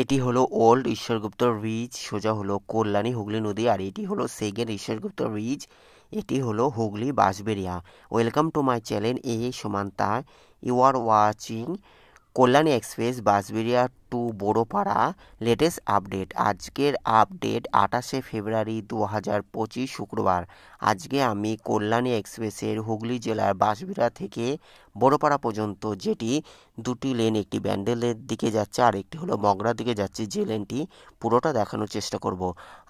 এটি হলো old Ishwar Gupta bridge, সোজা হলো কল্যাণী হুগলি নদী। আর এটি হলো সেকেন্ড ঈশ্বরগুপ্ত ব্রিজ, এটি হলো Hooghly Bansberia. Welcome to my channel এ Samanta. You are watching Kalyani express Bansberia to Barapara latest update. আজকের আপডেট 28শে ফেব্রুয়ারি 2025 শুক্রবার। আজকে আমি কল্যাণী এক্সপ্রেসের হুগলি জেলার বাঁশবেড়িয়া থেকে বড়পাড়া পর্যন্ত, যেটি দুটি লেন, একটি ব্যান্ডেলের দিকে যাচ্ছে আর একটি হলো মগরার দিকে যাচ্ছে, যে লেনটি পুরোটা দেখানোর চেষ্টা করব।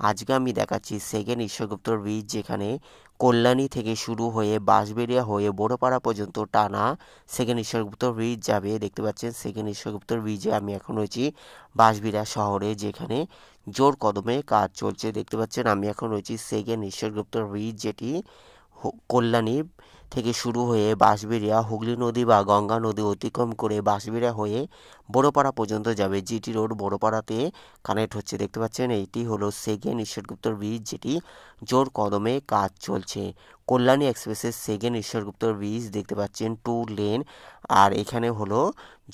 আজকে আমি দেখাচ্ছি সেকেন্ড ঈশ্বরগুপ্ত ব্রিজ, যেখানে কল্যাণী থেকে শুরু হয়ে বাঁশবেড়িয়া হয়ে বড়পাড়া পর্যন্ত টানা সেকেন্ড ঈশ্বরগুপ্ত ব্রিজ যাবে। দেখতে পাচ্ছেন সেকেন্ড ঈশ্বরগুপ্ত ব্রিজে আমি এখন রয়েছি বাঁশবেড়িয়া শহরে, যেখানে জোর কদমে কাজ চলছে। দেখতে পাচ্ছেন আমি এখন রয়েছি সেকেন্ড ঈশ্বরগুপ্ত ব্রিজ, যেটি কল্যাণী থেকে শুরু হয়ে বাঁশবেড়িয়া হুগলি নদী বা গঙ্গা নদী অতিক্রম করে বাঁশবেড়িয়া হয়ে বড়পাড়া পর্যন্ত যাবে। জিটি রোড বড়পাড়াতে কানেক্ট হচ্ছে। দেখতে পাচ্ছেন এইটি হলো সেকেন্ড ঈশ্বরগুপ্ত ব্রিজ, যেটি জোর কদমে কাজ চলছে। কল্যাণী এক্সপ্রেসের সেকেন্ড ঈশ্বরগুপ্ত ব্রিজ দেখতে পাচ্ছেন 2 লেন, আর এখানে হলো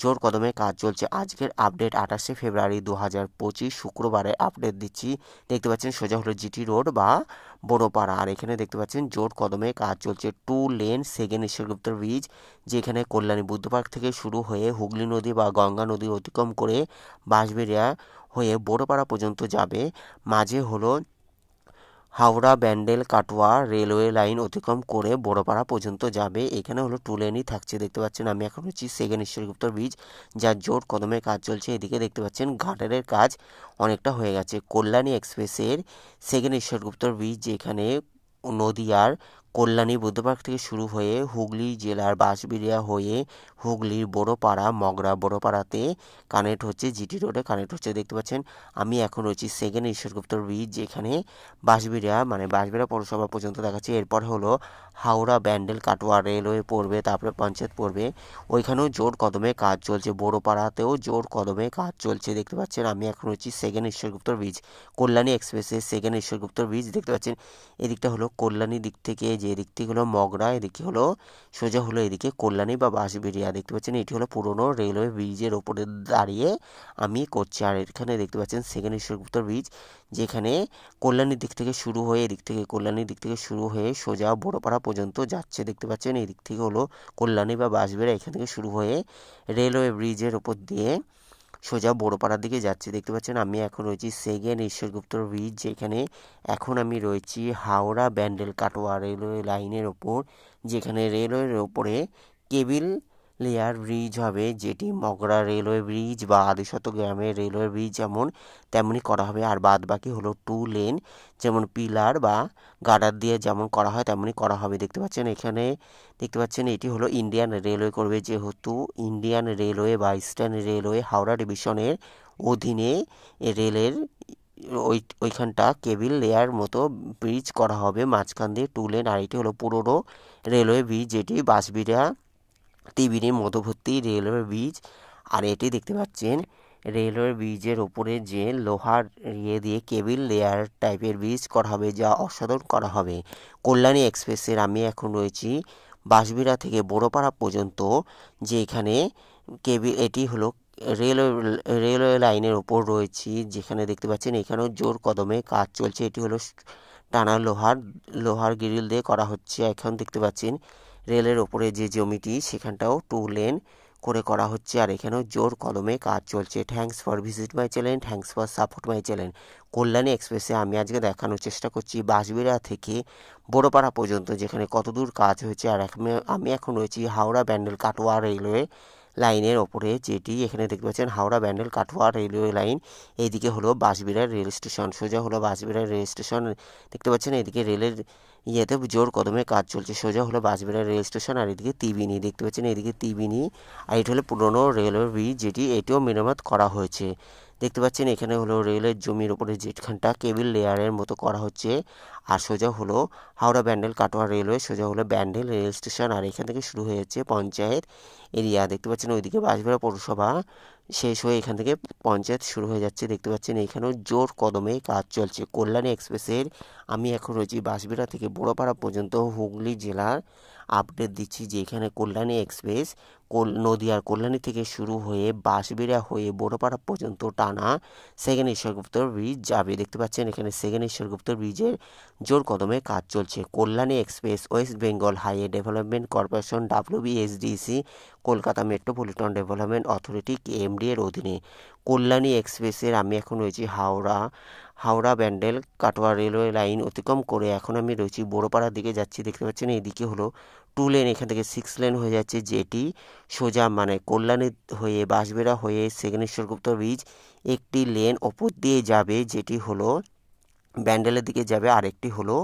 জোর কদমে কাজ চলছে। আজকের আপডেট 28শে ফেব্রুয়ারি 2025 শুক্রবারে আপডেট দিচ্ছি। দেখতে পাচ্ছেন সোজা হলো জিটি রোড বা বড়পাড়া, আর এখানে দেখতে পাচ্ছেন জোর কদমে কাজ চলছে। 2 লেন সেকেন্ড ঈশ্বরগুপ্ত ব্রিজ, যেখানে কল্যাণী বুদ্ধ পার্ক থেকে শুরু হয়ে হুগলি নদী বা গঙ্গা নদী অতিক্রম করে বাঁশবেড়িয়া হয়ে বড়পাড়া পর্যন্ত যাবে। মাঝে হলো হাওড়া ব্যান্ডেল কাটোয়া রেলওয়ে লাইন অতিক্রম করে বড়পাড়া পর্যন্ত যাবে। এখানে হলো 2 লেনই থাকছে। দেখতে পাচ্ছেন আমি এখন হচ্ছি সেকেন্ড ঈশ্বরগুপ্ত ব্রিজ, যার জোর কদমে কাজ চলছে। এদিকে দেখতে পাচ্ছেন ঘাটারের কাজ অনেকটা হয়ে গেছে। কল্যাণী এক্সপ্রেসের সেকেন্ড ঈশ্বরগুপ্ত ব্রিজ, যেখানে নদীয়ার কল্যাণী বুদ্ধ পার্ক থেকে শুরু হয়ে হুগলি জেলার বাঁশবেড়িয়া হয়ে হুগলির বড়পাড়া মগরা বড়পাড়াতে কানেক্ট হচ্ছে, জিটি রোডে কানেক্ট হচ্ছে। দেখতে পাচ্ছেন আমি এখন রয়েছি সেকেন্ড ঈশ্বরগুপ্ত ব্রিজ, যেখানে বাঁশবেড়িয়া মানে বাঁশবেড়িয়া পৌরসভা পর্যন্ত দেখাচ্ছে। এরপর হলো হাওড়া ব্যান্ডেল কাটোয়া রেলওয়ে পড়বে, তারপরে পঞ্চায়েত পড়বে, ওইখানেও জোর কদমে কাজ চলছে। বড়পাড়াতেও জোর কদমে কাজ চলছে। দেখতে পাচ্ছেন আমি এখন রয়েছি সেকেন্ড ঈশ্বরগুপ্ত ব্রিজ, কল্যাণী এক্সপ্রেসের সেকেন্ড ঈশ্বরগুপ্ত ব্রিজ। দেখতে পাচ্ছেন এদিকটা হলো কল্যাণী দিক থেকে, যে এদিক থেকে হলো মগরা, এদিকে হলো সোজা হলো এদিকে কল্যাণী বা বাঁশবেড়িয়া। দেখতে পাচ্ছেন এটি হলো পুরনো রেলওয়ে ব্রিজের ওপরে দাঁড়িয়ে আমি করছি। আর এখানে দেখতে পাচ্ছেন সেকেন্ড ঈশ্বরগুপ্ত ব্রিজ, যেখানে কল্যাণীর দিক থেকে শুরু হয়ে এদিক থেকে কল্যাণীর দিক থেকে শুরু হয়ে সোজা বড়পাড়া পর্যন্ত যাচ্ছে। দেখতে পাচ্ছেন এই দিক থেকে হলো কল্যাণী বা বাঁশবেড়িয়া, এখান থেকে শুরু হয়ে রেলওয়ে ব্রিজের ওপর দিয়ে সোজা বড়পাড়ার দিকে যাচ্ছে। দেখতে পাচ্ছেন আমি এখন রয়েছি সেকেন্ড ঈশ্বরগুপ্ত ব্রিজ, যেখানে এখন আমি রয়েছি হাওড়া ব্যান্ডেল কাটোয়া রেলওয়ে লাইনের ওপর, যেখানে রেলওয়ের ওপরে কেবিল লেয়ার ব্রিজ হবে, যেটি মগরা রেলওয়ে ব্রিজ বা আদিশত গ্রামের রেলওয়ে ব্রিজ যেমন তেমনই করা হবে। আর বাদ বাকি হলো 2 লেন, যেমন পিলার বা গার্ডার দিয়ে যেমন করা হয় তেমনই করা হবে। দেখতে পাচ্ছেন এখানে দেখতে পাচ্ছেন এটি হলো ইন্ডিয়ান রেলওয়ে করবে, যেহেতু ইন্ডিয়ান রেলওয়ে বা ইস্টার্ন রেলওয়ে হাওড়া ডিভিশনের অধীনে রেলের ওইখানটা কেবিল লেয়ার মতো ব্রিজ করা হবে, মাঝখান দিয়ে 2 লেন। আর এটি হলো পুরনো রেলওয়ে ব্রিজ, যেটি বাঁশবেড়িয়া তিবিরি মধ্যবর্তী রেলওয়ে ব্রিজ। আর এটি দেখতে পাচ্ছেন রেলওয়ে ব্রিজের ওপরে যে লোহার দিয়ে কেবিল লেয়ার টাইপের ব্রিজ করা হবে, যা অসাধারণ করা হবে। কল্যাণী এক্সপ্রেসের আমি এখন রয়েছি বাঁশবেড়িয়া থেকে বড়পাড়া পর্যন্ত, যে এখানে এটি হলো রেলওয়ে লাইনের ওপর রয়েছি, যেখানে দেখতে পাচ্ছেন এখানেও জোর কদমে কাজ চলছে। এটি হলো টানা লোহার গ্রিল দিয়ে করা হচ্ছে। এখন দেখতে পাচ্ছেন রেলের ওপরে যে জমিটি, সেখানটাও 2 লেন করে করা হচ্ছে, আর এখানেও জোর কদমে কাজ চলছে। Thanks for visit my channel, thanks for support my channel. Kalyani এক্সপ্রেসে আমি আজকে দেখানোর চেষ্টা করছি বাঁশবেড়িয়া থেকে বড়পাড়া পর্যন্ত, যেখানে কতদূর কাজ হয়েছে। আর আমি এখন রয়েছি হাওড়া ব্যান্ডেল কাটোয়া রেলওয়ে লাইনের ওপরে, যেটি এখানে দেখতে পাচ্ছেন হাওড়া ব্যান্ডেল কাটোয়া রেলওয়ে লাইন। এইদিকে হলো বাঁশবেড়িয়া রেল স্টেশন, সোজা হলো বাঁশবেড়িয়া রেল স্টেশন। দেখতে পাচ্ছেন এদিকে রেলের ইয়েতে জোর কদমে কাজ চলছে। সোজা হলো বাঁশবেড়িয়া রেল স্টেশন, আর এদিকে তিবিনি দেখতে পাচ্ছেন, এদিকে তিবিনি। আর এটি হলো পুরনো রেলওয়ে ব্রিজ, যেটি এটিও মেরামত করা হয়েছে। দেখতে পাচ্ছেন এখানে হলো রেলের জমির উপরে যেখানটা কেবিল লেয়ারের মতো করা হচ্ছে। আর সোজা হলো হাওড়া ব্যান্ডেল কাটোয়া রেলওয়ে, সোজা হলো ব্যান্ডেল রেল স্টেশন। আর এখান থেকে শুরু হয়ে যাচ্ছে পঞ্চায়েত এরিয়া। দেখতে পাচ্ছেন ওইদিকে বাঁশবেড়িয়া পৌরসভা শেষ হয়ে এখান থেকে পঞ্চায়েত শুরু হয়ে যাচ্ছে। দেখতে পাচ্ছেন এখানেও জোর কদমে কাজ চলছে। কল্যাণী এক্সপ্রেসের আমি এখন রয়েছি বাঁশবেড়িয়া থেকে বড়পাড়া পর্যন্ত হুগলি জেলার আপডেট দিচ্ছি যে এখানে কল্যাণী এক্সপ্রেস নদিয়ার কল্যাণী থেকে শুরু হয়ে বাঁশবেড়িয়া হয়ে বড়পাড়া পর্যন্ত টানা সেকেন্ড ঈশ্বরগুপ্ত ব্রিজ যাবে। দেখতে পাচ্ছেন এখানে সেকেন্ড ঈশ্বরগুপ্ত ব্রিজের জোর কদমে কাজ চলছে। Kalyani express West Bengal highway development corporation WBSDC Kolkata metropolitan development authority KMD এর অধীনে। কল্যাণী এক্সপ্রেসের আমি এখন রয়েছি হাওড়া ব্যান্ডেল কাটোয়া রেলওয়ে লাইন অতিক্রম করে এখন আমি রয়েছি বড়পাড়ার দিকে যাচ্ছি। দেখতে পাচ্ছেন এইদিকে হলো 2 লেন, এখান থেকে 6 লেন হয়ে যাচ্ছে, যেটি সোজা মানে কল্যাণী হয়ে বাঁশবেড়া হয়ে সেকেন্ড ঈশ্বরগুপ্ত ব্রিজ একটি লেন ওপর দিয়ে যাবে, যেটি হলো ব্যান্ডেলের দিকে যাবে, আর একটি হলো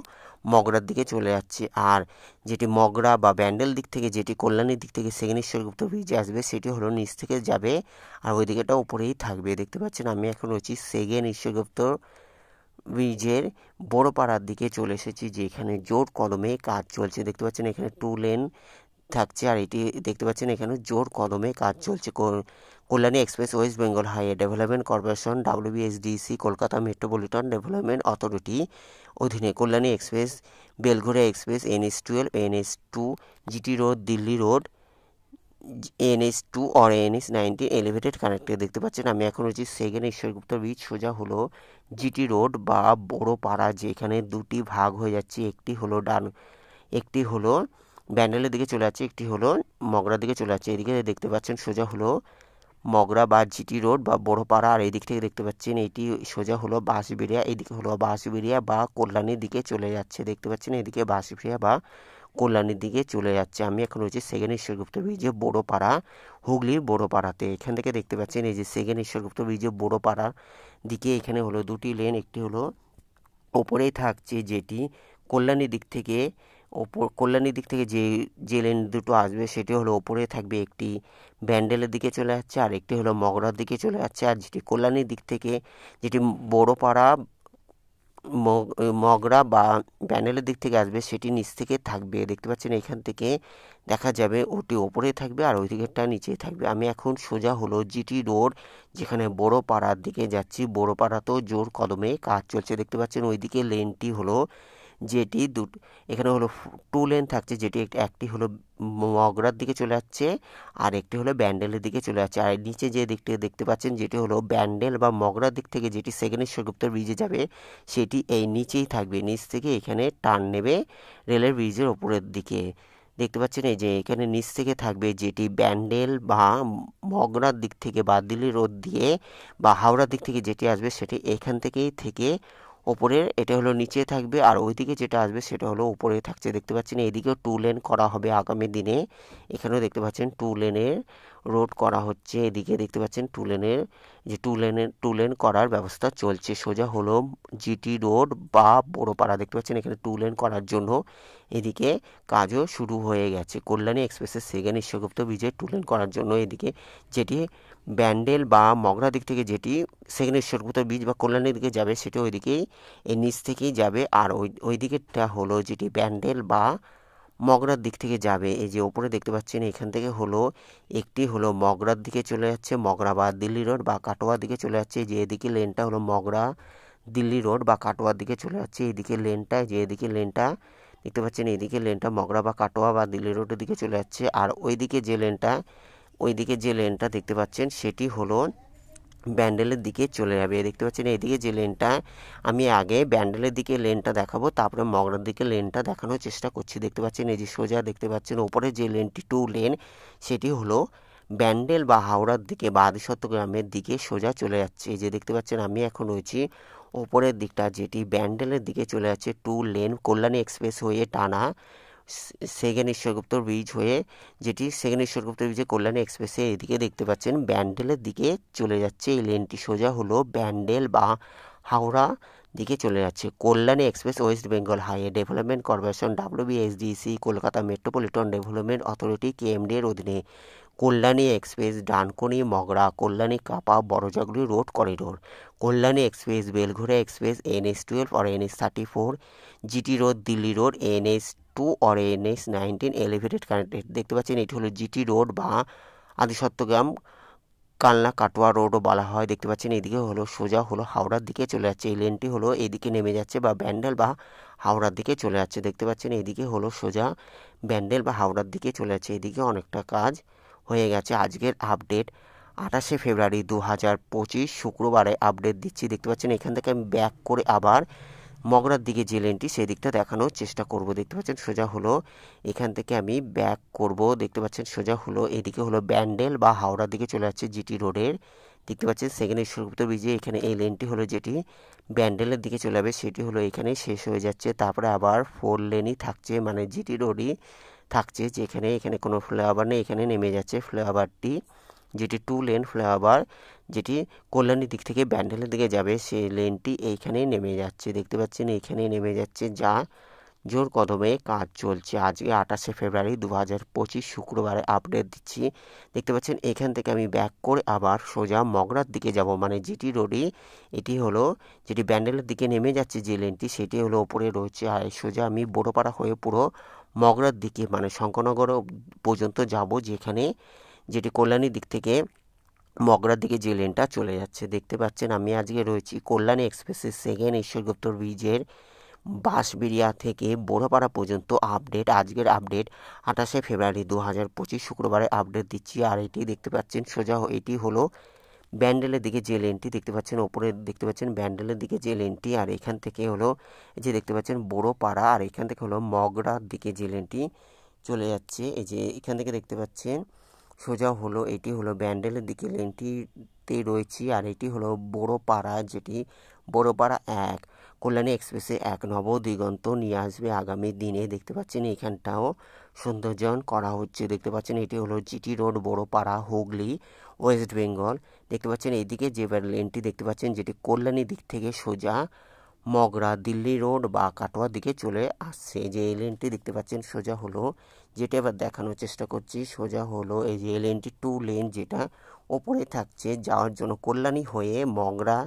মগরার দিকে চলে যাচ্ছে। আর যেটি মগরা বা ব্যান্ডেল দিক থেকে যেটি কল্যাণীর দিক থেকে সেকেন্ড ঈশ্বরগুপ্ত ব্রিজে আসবে সেটি হলো নিচ থেকে যাবে, আর ওই দিকেটা উপরেই থাকবে। দেখতে পাচ্ছেন আমি এখন রয়েছি সেকেন্ড ঈশ্বরগুপ্ত ব্রিজের বড়পাড়ার দিকে চলে এসেছি, যেখানে জোর কদমে কাজ চলছে। দেখতে পাচ্ছেন এখানে 2 লেন থাকছে, আর এটি দেখতে পাচ্ছেন এখানে জোর কদমে কাজ চলছে। Kalyani express West Bengal highway development corporation WBSDC Kolkata metropolitan development authority অধীনে Kalyani express, Belgharia express, NH12, NH2, GT road, Delhi road, NH2 और NH19 এলিভেটেড কানেক্টেড। দেখতে পাচ্ছেন আমি এখন রয়েছি সেকেন্ড ঈশ্বরগুপ্ত ব্রিজ, সোজা হলো GT রোড বা বড়পাড়া, যেখানে দুটি ভাগ হয়ে যাচ্ছে, একটি হলো ব্যান্ডেলের দিকে চলে যাচ্ছে, একটি হলো মগরার দিকে চলে যাচ্ছে। এদিকে দেখতে পাচ্ছেন সোজা হলো মগরা বা GT রোড বা বড়পাড়া, আর এই দিক থেকে দেখতে পাচ্ছেন এটি সোজা হলো বাঁশবেড়িয়া, এইদিকে হলো বাঁশবেড়িয়া বা কল্যাণীর দিকে চলে যাচ্ছে। দেখতে পাচ্ছেন এদিকে বাঁশবেড়িয়া বা কল্যাণীর দিকে চলে যাচ্ছে। আমি এখন রয়েছি সেকেন্ড ঈশ্বরগুপ্ত ব্রিজে বড়পাড়া, হুগলির বড়পাড়াতে। এখান থেকে দেখতে পাচ্ছেন এই যে সেকেন্ড ঈশ্বরগুপ্ত ব্রিজে বড়পাড়ার দিকে এখানে হলো 2টি লেন, একটি হলো ওপরেই থাকছে, যেটি কল্যাণীর দিক থেকে যে লেন দুটো আসবে সেটি হলো ওপরে থাকবে, একটি ব্যান্ডেলের দিকে চলে যাচ্ছে, আর একটি হলো মগরার দিকে চলে যাচ্ছে। আর যেটি কল্যাণীর দিক থেকে যেটি বড়পাড়া মগরা বা ব্যান্ডেলের দিক থেকে আসবে সেটি নিচ থেকে থাকবে। দেখতে পাচ্ছেন এখান থেকে দেখা যাবে ওটি ওপরে থাকবে আর ওই দিকেরটা নিচে থাকবে। আমি এখন সোজা হলো GT রোড, যেখানে বড়পাড়ার দিকে যাচ্ছি। বড়পাড়াতেও জোর কদমে কাজ চলছে। দেখতে পাচ্ছেন ওইদিকে লেনটি হলো যেটি এখানে হলো 2 লেন থাকছে, যেটি একটি হলো মগরার দিকে চলে যাচ্ছে আর একটি হলো ব্যান্ডেলের দিকে চলে যাচ্ছে। আর নিচে যে দিকটি দেখতে পাচ্ছেন যেটি হলো ব্যান্ডেল বা মগরার দিক থেকে যেটি সেকেন্ড ঈশ্বরগুপ্ত ব্রিজে যাবে সেটি এই নিচেই থাকবে, নিচ থেকে এখানে টার্ন নেবে রেলের ব্রিজের ওপরের দিকে। দেখতে পাচ্ছেন এই যে এখানে নিচ থেকে থাকবে যেটি ব্যান্ডেল বা মগরার দিক থেকে বা দিল্লি রোড দিয়ে বা হাওড়ার দিক থেকে যেটি আসবে সেটি এখান থেকেই থেকে ওপরের এটা হলো নিচে থাকবে, আর ওইদিকে যেটা আসবে সেটা হলো উপরে থাকছে। দেখতে পাচ্ছেন এইদিকেও 2 লেন করা হবে আগামী দিনে। এখানেও দেখতে পাচ্ছেন 2 লেনের রোড করা হচ্ছে। এদিকে দেখতে পাচ্ছেন 2 লেন করার ব্যবস্থা চলছে। সোজা হলো GT রোড বা বড়পাড়া। দেখতে পাচ্ছেন এখানে 2 লেন করার জন্য এদিকে কাজও শুরু হয়ে গেছে। কল্যাণী এক্সপ্রেসের সেকেন্ড ঈশ্বরগুপ্ত ব্রিজে 2 লেন করার জন্য এদিকে যেটি ব্যান্ডেল বা মগরা দিক থেকে যেটি সেকেন্ড ঈশ্বরগুপ্ত ব্রিজ বা কল্যাণীর দিকে যাবে সেটি ওইদিকেই এর নিচ থেকেই যাবে, আর ওই দিকেরটা হলো যেটি ব্যান্ডেল বা মগরার দিক থেকে যাবে। এই যে ওপরে দেখতে পাচ্ছেন এখান থেকে হলো একটি হলো মগরার দিকে চলে যাচ্ছে, মগরা বা দিল্লি রোড বা কাটোয়ার দিকে চলে যাচ্ছে। যে এদিকে লেনটা হলো মগরা দিল্লি রোড বা কাটোয়ার দিকে চলে যাচ্ছে। এদিকে লেনটা এদিকে লেনটা দেখতে পাচ্ছেন, এদিকে লেনটা মগরা বা কাটোয়া বা দিল্লি রোডের দিকে চলে যাচ্ছে, আর ওইদিকে যে লেনটা দেখতে পাচ্ছেন সেটি হলো ব্যান্ডেলের দিকে চলে যাবে। দেখতে পাচ্ছেন এইদিকে যে লেনটা আমি আগে ব্যান্ডেলের দিকে লেনটা দেখাবো, তারপরে মগরার দিকে লেনটা দেখানোর চেষ্টা করছি। দেখতে পাচ্ছেন এই যে সোজা দেখতে পাচ্ছেন ওপরে যে লেনটি 2 লেন সেটি হলো ব্যান্ডেল বা হাওড়ার দিকে বা আদিসত্ত্বগ্রামের দিকে সোজা চলে যাচ্ছে। এই যে দেখতে পাচ্ছেন আমি এখন রয়েছি ওপরের দিকটা, যেটি ব্যান্ডেলের দিকে চলে যাচ্ছে 2 লেন কল্যাণী এক্সপ্রেস হয়ে টানা সেকেন্ড ঈশ্বরগুপ্ত ব্রিজ হয়ে, যেটি সেকেন্ড ঈশ্বরগুপ্ত ব্রিজে কল্যাণী এক্সপ্রেসে এদিকে দেখতে পাচ্ছেন ব্যান্ডেলের দিকে চলে যাচ্ছে। এই লেনটি সোজা হলো ব্যান্ডেল বা হাওড়া দিকে চলে যাচ্ছে। Kalyani express West Bengal highway development corporation WBSDC Kolkata metropolitan development authority KMD এর অধীনে। কল্যাণী এক্সপ্রেস ডানকুনি মগরা কল্যাণী কাপা Barajaguli road corridor. Kalyani express Belgharia express NH12 और NH34, GT road Delhi road NH2 और NH19 এলিভেটেড কানেক্টেড। দেখতে পাচ্ছেন এটি হলো GT রোড বা আদিসত্ত্বগ্রাম কালনা কাটোয়া রোডও বলা হয়। দেখতে পাচ্ছেন এদিকে হলো সোজা হলো হাওড়ার দিকে চলে যাচ্ছে, এই লেনটি হলো এদিকে নেমে যাচ্ছে বা ব্যান্ডেল বা হাওড়ার দিকে চলে যাচ্ছে। দেখতে পাচ্ছেন এদিকে হলো সোজা ব্যান্ডেল বা হাওড়ার দিকে চলে যাচ্ছে, এদিকে অনেকটা কাজ হয়ে গেছে। আজকের আপডেট 28শে ফেব্রুয়ারি 2025 শুক্রবারে আপডেট দিচ্ছি। দেখতে পাচ্ছেন এখান থেকে আমি ব্যাক করে আবার মগরার দিকে যে লেনটি সেই দিকটা দেখানোর চেষ্টা করব। দেখতে পাচ্ছেন সোজা হলো এখান থেকে আমি ব্যাক করব। দেখতে পাচ্ছেন সোজা হলো এদিকে হলো ব্যান্ডেল বা হাওড়ার দিকে চলে যাচ্ছে জিটি রোডের। দেখতে পাচ্ছেন সেকেন্ড ঈশ্বরগুপ্ত ব্রিজে এখানে এই লেনটি হলো যেটি ব্যান্ডেলের দিকে চলে যাবে, সেটি হলো এখানে শেষ হয়ে যাচ্ছে। তারপরে আবার 4 লেনই থাকছে, মানে জিটি রোডই থাকছে, যেখানে এখানে কোনো ফ্লাইওভার নেই, এখানে নেমে যাচ্ছে ফ্লাইওভারটি, যেটি 2 লেন ফ্লাইওভার, যেটি কল্যাণীর দিক থেকে ব্যান্ডেলের দিকে যাবে, সেই লেনটি এইখানেই নেমে যাচ্ছে। দেখতে পাচ্ছেন এইখানেই নেমে যাচ্ছে, যা জোর কদমে কাজ চলছে। আজকে 28শে ফেব্রুয়ারি 2025 শুক্রবারে আপডেট দিচ্ছি। দেখতে পাচ্ছেন এখান থেকে আমি ব্যাক করে আবার সোজা মগরার দিকে যাব, মানে জিটি রোডই এটি হলো যেটি ব্যান্ডেলের দিকে নেমে যাচ্ছে যে লেনটি, সেটি হলো ওপরে রয়েছে। আর সোজা আমি বড়পাড়া হয়ে পুরো মগরার দিকে মানে শঙ্করনগর পর্যন্ত যাব, যেখানে যেটি কল্যাণীর দিক থেকে মগরার দিকে যে লেনটা চলে যাচ্ছে। দেখতে পাচ্ছেন আমি আজকে রয়েছি কল্যাণী এক্সপ্রেসের সেকেন্ড ঈশ্বরগুপ্ত ব্রিজের বাঁশবেড়িয়া থেকে বড়পাড়া পর্যন্ত আপডেট। আজকের আপডেট 28শে ফেব্রুয়ারি 2025 শুক্রবারে আপডেট দিচ্ছি। আর এটি দেখতে পাচ্ছেন সোজা এটি হলো ব্যান্ডেলের দিকে যে লেনটি দেখতে পাচ্ছেন, ওপরে দেখতে পাচ্ছেন ব্যান্ডেলের দিকে যে লেনটি, আর এখান থেকে হলো যে দেখতে পাচ্ছেন বড়পাড়া, আর এখান থেকে হলো মগরার দিকে যে লেনটি চলে যাচ্ছে। এই যে এখান থেকে দেখতে পাচ্ছেন সোজা হলো এটি হলো ব্যান্ডেলের দিকে লেনটিতে রয়েছি। আর এটি হলো বড়পাড়া, যেটি বড়পাড়া 1 কল্যাণী এক্সপ্রেসে 1 নবদিগন্ত নিয়ে আসবে আগামী দিনে। দেখতে পাচ্ছেন এখানটাও সৌন্দর্যায়ন করা হচ্ছে। দেখতে পাচ্ছেন এটি হলো GT road Barapara Hooghly West Bengal. দেখতে পাচ্ছেন এইদিকে যে লেনটি দেখতে পাচ্ছেন, যেটি কল্যাণী দিক থেকে সোজা মগরা দিল্লি রোড বা কাটোয়ার দিকে চলে আসছে। যে এই লেনটি দেখতে পাচ্ছেন সোজা হলো, যেটা এবার দেখানোর চেষ্টা করছি, সোজা হলো এই যে লেনটি 2 লেন, যেটা ওপরে থাকছে যাওয়ার জন্য কল্যাণী হয়ে মগরা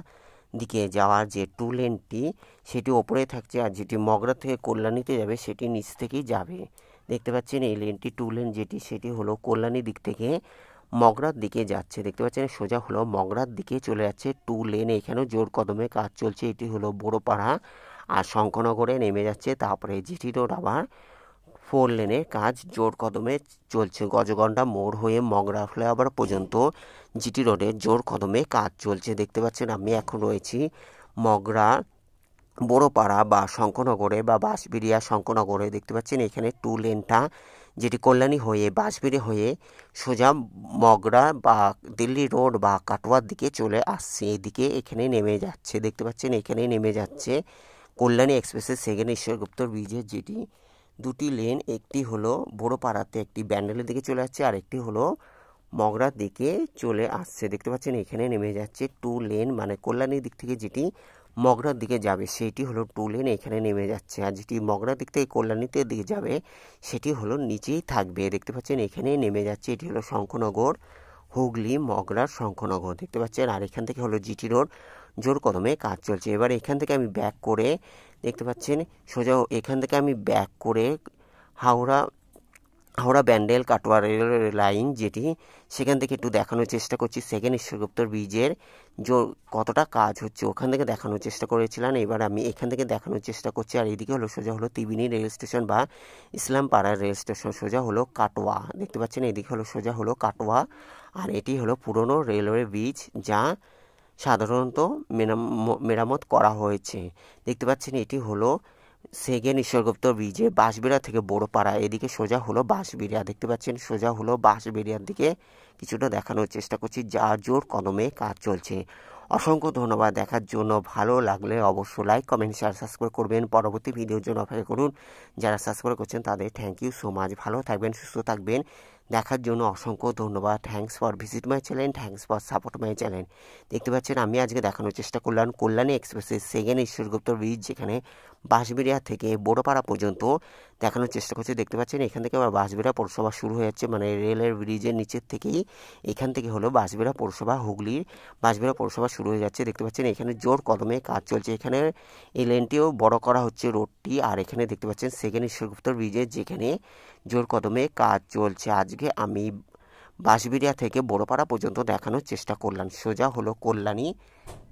দিকে যাওয়ার যে 2 লেনটি সেটি ওপরে থাকছে, আর যেটি মগরা থেকে কল্যাণীতে যাবে সেটি নিচ থেকেই যাবে। দেখতে পাচ্ছেন এই লেনটি 2 লেন যেটি, সেটি হলো কল্যাণী দিক থেকে মগরার দিকে যাচ্ছে। দেখতে পাচ্ছেন সোজা হলো মগরার দিকে চলে যাচ্ছে 2 লেন, এখানেও জোর কদমে কাজ চলছে। এটি হলো বড়পাড়া আর শঙ্করনগরে নেমে যাচ্ছে, তারপরে জিটি রোড আবার 4 লেনের কাজ জোর কদমে চলছে। গজগন্ডা মোড় হয়ে মগরা ফ্লাইওভার পর্যন্ত জিটি রোডে জোর কদমে কাজ চলছে। দেখতে পাচ্ছেন আমি এখন রয়েছি মগরা বড়পাড়া বা শঙ্করনগরে বা বাঁশবেড়িয়া শঙ্করনগরে। দেখতে পাচ্ছেন এখানে 2 লেনটা, যেটি কল্যাণী হয়ে বাঁশবেড়িয়া হয়ে সোজা মগরা বা দিল্লি রোড বা কাটোয়ার দিকে চলে আসছে, এদিকে এখানে নেমে যাচ্ছে। দেখতে পাচ্ছেন এখানে নেমে যাচ্ছে কল্যাণী এক্সপ্রেসের সেকেন্ড ঈশ্বরগুপ্ত ব্রিজের যেটি 2টি লেন, একটি হলো বড়পাড়াতে একটি ব্যান্ডেলের দিকে চলে যাচ্ছে, আর একটি হলো মগরার দিকে চলে আসছে। দেখতে পাচ্ছেন এখানে নেমে যাচ্ছে 2 লেন, মানে কল্যাণীর দিক থেকে যেটি মগরার দিকে যাবে সেটি হলো 2 লেন এখানে নেমে যাচ্ছে, আর যেটি মগরার দিক থেকে কল্যাণীতে দিকে যাবে সেটি হলো নিচেই থাকবে। দেখতে পাচ্ছেন এখানে নেমে যাচ্ছে, এটি হলো শঙ্করনগর হুগলি মগরার শঙ্করনগর। দেখতে পাচ্ছেন আর এখান থেকে হলো জিটি রোড, জোর কদমে কাজ চলছে। এবার এখান থেকে আমি ব্যাক করে দেখতে পাচ্ছেন সোজা এখান থেকে আমি ব্যাক করে হাওড়া ব্যান্ডেল কাটোয়া রেল লাইন, যেটি সেখান থেকে একটু দেখানোর চেষ্টা করছি সেকেন্ড ঈশ্বরগুপ্ত ব্রিজের কতটা কাজ হচ্ছে, ওখান থেকে দেখানোর চেষ্টা করেছিলাম। এবার আমি এখান থেকে দেখানোর চেষ্টা করছি। আর এইদিকে হলো সোজা হলো ত্রিবেণী রেল স্টেশন বা ইসলামপাড়া রেল স্টেশন, সোজা হলো কাটোয়া। দেখতে পাচ্ছেন এদিকে হলো সোজা হলো কাটোয়া, আর এটি হলো পুরনো রেলওয়ে ব্রিজ, যা সাধারণত মেরামত করা হয়েছে। দেখতে পাচ্ছেন এটি হলো সেকেন্ড ঈশ্বরগুপ্ত ব্রিজে বাঁশবেড়িয়া থেকে বড়পাড়া, এদিকে সোজা হলো বাঁশবেড়িয়া। দেখতে পাচ্ছেন সোজা হলো বাঁশবেড়িয়ার দিকে কিছুটা দেখানোর চেষ্টা করছি, যা জোর কদমে কাজ চলছে। অসংখ্য ধন্যবাদ দেখার জন্য। ভালো লাগলে অবশ্যই লাইক কমেন্ট শেয়ার সাবস্ক্রাইব করবেন। পরবর্তী ভিডিওর জন্য অপেক্ষা করুন। যারা সাবস্ক্রাইব করছেন তাদের থ্যাংক ইউ সো মাচ। ভালো থাকবেন, সুস্থ থাকবেন, দেখার জন্য অসংখ্য ধন্যবাদ। Thanks for visit my channel, thanks for support my channel. দেখতে পাচ্ছেন আমি আজকে দেখানোর চেষ্টা করলাম কল্যাণী এক্সপ্রেসের সেকেন্ড ঈশ্বরগুপ্ত ব্রিজ, যেখানে বাঁশবেড়িয়া থেকে বড়পাড়া পর্যন্ত দেখানোর চেষ্টা করছি। দেখতে পাচ্ছেন এখান থেকে আবার বাঁশবেড়িয়া পৌরসভা শুরু হয়ে যাচ্ছে, মানে রেলের ব্রিজের নিচের থেকেই এখান থেকে হলো বাঁশবেড়িয়া পৌরসভা, হুগলির বাঁশবেড়িয়া পৌরসভা শুরু হয়ে যাচ্ছে। দেখতে পাচ্ছেন এখানে জোর কদমে কাজ চলছে, এখানে এই লেনটিও বড় করা হচ্ছে রোডটি। আর এখানে দেখতে পাচ্ছেন সেকেন্ড ঈশ্বরগুপ্ত ব্রিজের যেখানে জোর কদমে কাজ চলছে। আজকে আমি বাঁশবেড়িয়া থেকে বড়পাড়া পর্যন্ত দেখানোর চেষ্টা করলাম। সোজা হলো কল্যাণী,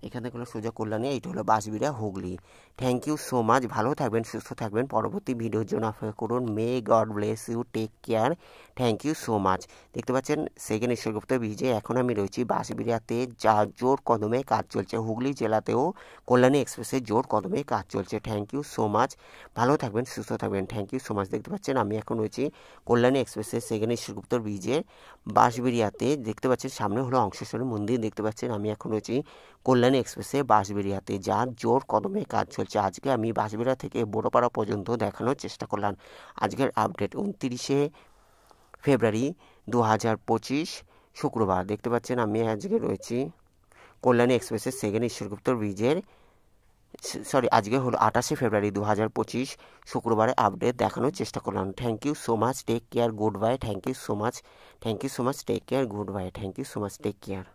এখান থেকে হলো সোজা কল্যাণী, এইটা হলো Bansberia Hooghly. Thank you so much, ভালো থাকবেন, সুস্থ থাকবেন, পরবর্তী ভিডিওর জন্য অপেক্ষা করুন। May God bless you, take care, thank you so much. দেখতে পাচ্ছেন সেকেন্ড ঈশ্বরগুপ্ত ব্রিজে এখন আমি রয়েছি বাঁশবেড়িয়াতে, যা জোর কদমে কাজ চলছে। হুগলি জেলাতেও কল্যাণী এক্সপ্রেসে জোর কদমে কাজ চলছে। থ্যাংক ইউ সো মাচ, ভালো থাকবেন, সুস্থ থাকবেন, থ্যাংক ইউ সো মাচ। দেখতে পাচ্ছেন আমি এখন রয়েছি কল্যাণী এক্সপ্রেসের সেকেন্ড ঈশ্বরগুপ্ত ব্রিজে বাঁশবেড়িয়াতে। দেখতে পাচ্ছেন সামনে হলো অংশেশ্বরী মন্দির। দেখতে পাচ্ছেন আমি এখন রয়েছি কল্যাণী এক্সপ্রেসে বাঁশবেড়িয়াতে, যার জোর কদমে কাজ চলছে। আজকে আমি বাঁশবেড়িয়া থেকে বড়পাড়া পর্যন্ত দেখানোর চেষ্টা করলাম। আজকের আপডেট 29শে ফেব্রুয়ারি 2025 শুক্রবার। দেখতে পাচ্ছেন আমি আজকে রয়েছি কল্যাণী এক্সপ্রেসের সেকেন্ড ঈশ্বরগুপ্ত ব্রিজের, আজকে হলো 28শে ফেব্রুয়ারি 2025 শুক্রবারে আপডেট দেখানোর চেষ্টা করলাম। Thank you so much, take care, goodbye, thank you so much, thank you so much, take care, goodbye, thank you so much, take care.